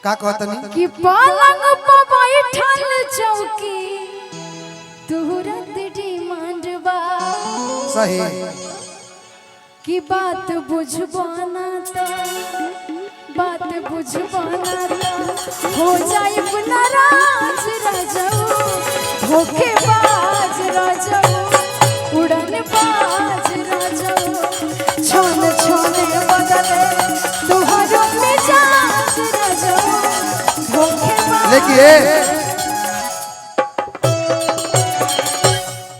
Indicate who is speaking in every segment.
Speaker 1: का कहतनी
Speaker 2: कि पलंग पर बैठल चौकी तुरंत डिमांड बा
Speaker 1: सही
Speaker 2: कि बात बुझबाना तो बात बुझबाना तो हो जाए नाराज राजाऊ धोखेबाज राजाऊ उड़न बाज राजाऊ छोन छोने बदले तुहरो मिजाज राजाऊ धोखेबाज।
Speaker 1: लेकिए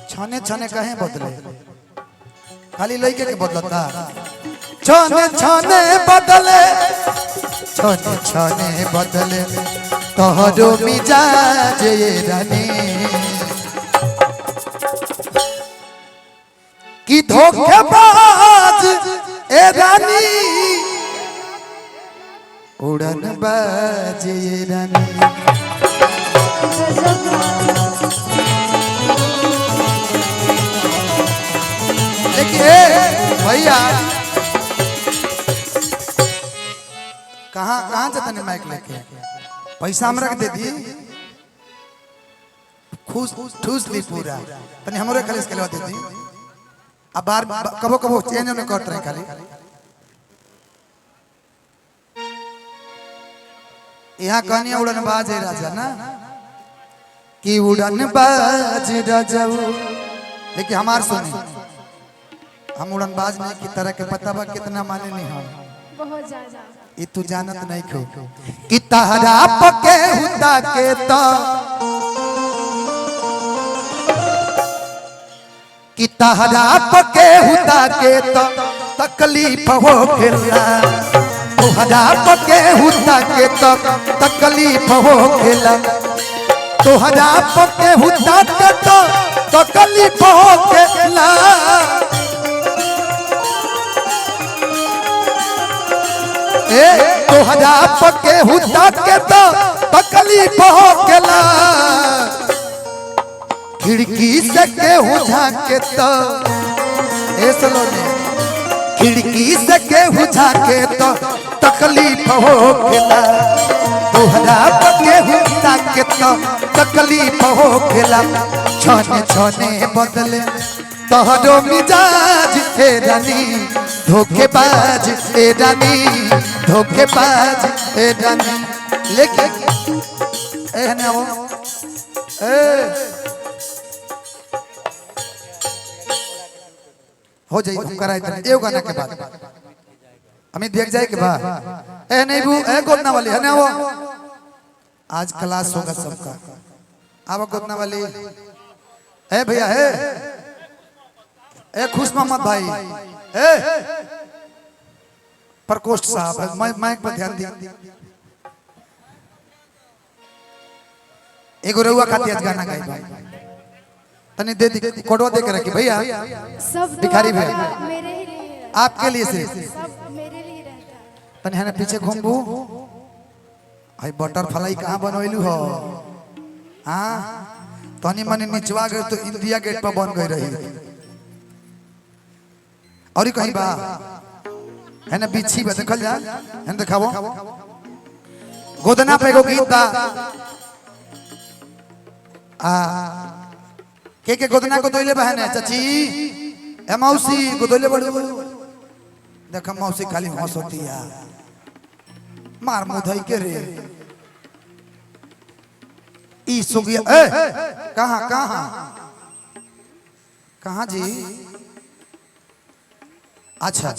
Speaker 1: छने छने कहे बदले खाली लइके के बदलता छने छने बदले छने छने बदले तोहरो मिजाज ये रानी की धोखेबाज ए रानी उड़न बाज ये रानी। देखिए भैया कहाँ कहाँ जाता माइक लेके पैसा हमरा के दे दी खुश ठूस ली पूरा तनी हमरे खाली इसके दे दी अब बार कबो कबो चेंज में कट रहे खाली यहाँ कहनी उड़न बाज है राजा ना कि उड़न बाज राजा लेकिन हमार सुनी हम उड़नबाज नहीं की तरह के पता बा कितना माने नहीं हम
Speaker 2: बहुत ज्यादा
Speaker 1: ये तू जानत नहीं खो कि तहरा पके हुदा के तो कि तहरा पके हुदा के तो तकलीफ हो खेला तोहरा पके हुदा के तो तकलीफ हो खेला तोहरा पके हुदा के तो तकलीफ हो खेला तोहरा पके हुदा के तो तकलीफ हो गेला खिड़की से केहू झाके तो खिड़की से केहू झाके तो तकलीफ हो गेला तोहरा पके हुदा के तो तकलीफ हो गेला छने छने बदले तोहरो मिजाज ए रानी धोखेबाज ए रानी धोखेबाज ए रानी लेकिन ए ना वो ए हो जाए हम कराए थे एगो गाना के बाद हमें देख जाए के बाद ए नहीं बू ए गोदना वाली है ना वो आज क्लास होगा सबका अब गोदना वाली ए भैया है ए खुश मोहम्मद भाई ए प्रकोष्ठ साहब माइक पर ध्यान दी एगो रउआ खाती आज गाना गाई भाई तनी दे दी कोडवा दे के रखी भैया
Speaker 2: सब
Speaker 1: भिखारी भैया
Speaker 2: मेरे ही लिए
Speaker 1: आपके लिए से
Speaker 2: सब मेरे लिए रहता है।
Speaker 1: तनी है ना पीछे घूमबू भाई बटरफ्लाई कहाँ बनवैलू हो हाँ तनी मनी निचवा गए तो इंडिया गेट पर बन गई रही और कहीं बा है ना बिच्छी बा देखल जा है देखाबो गोदना पे एगो गीत बा के गोदना को दोइले बा है ना चाची ए मौसी को दोइले बड़ो देखा मौसी खाली हंसतिया मार मुधई के रे ई सुगिया ए कहां कहां कहां जी अच्छा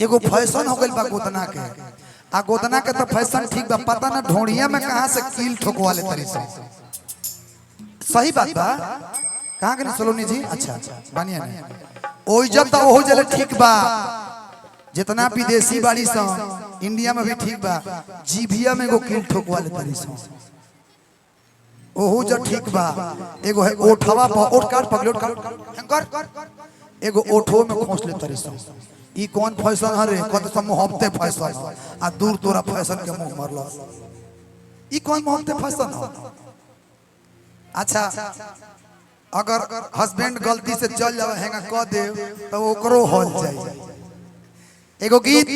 Speaker 1: एगो फैशन हो गइल बा गोदना के आ गोदना के तो फैशन ठीक बा पता ना ढोड़िया में कहां से कील ठोकवा ले तरी से सही बात बा कहां के सलोनी जी अच्छा बानिया ने ओइ जब तो ओहो जले ठीक बा जितना विदेशी बाड़ी सा इंडिया में भी ठीक बा जीभिया में एगो कील ठोकवा ले तरी से ओहो जो ठीक बा एगो है ओठवा पर ओठ काट पगलोट काट एगो ओठो में खोस ले तरी से ई कौन फैशन हरे कत सब मोहब्बते फैशन आ दूर तोरा फैशन के मुंह मरलो ई कौन मोहब्बते फैशन हो अच्छा अगर हस्बैंड गलती से चल जावे हैंगा क दे तो ओकरो हल जाए एगो गीत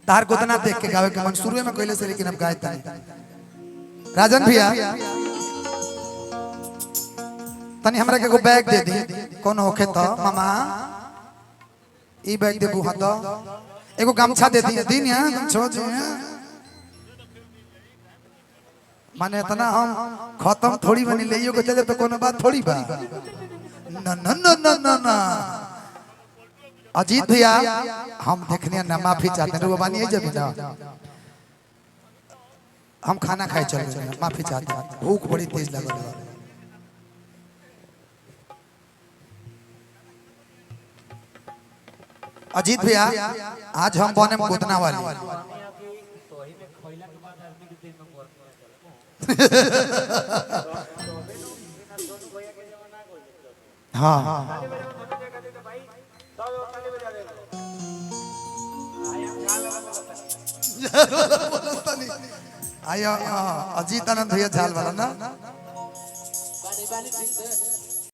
Speaker 1: तार गोदना देख के गावे के मन शुरू में कहले से, लेकिन अब गाय तनी राजन भैया तनी हमरा के एगो बैग दे दी कौन होखे तो मामा ई बैग दे बुहा तो एगो गमछा दे दी दिन यहां गमछो जे माने इतना हम खत्म थोड़ी बनी लेइयो के चले तो कोनो बात थोड़ी बा ना ना ना ना ना ना अजीत भैया हम देखने ना माफी चाहते हैं, वो बानी जब ना हम खाना खाए चल रहे हैं, माफी चाहते हैं, भूख बड़ी तेज लग रही है। अजीत भैया आज हम बने गोदना वाली हाँ आया अजीत आनंद भैया झाल वाला ना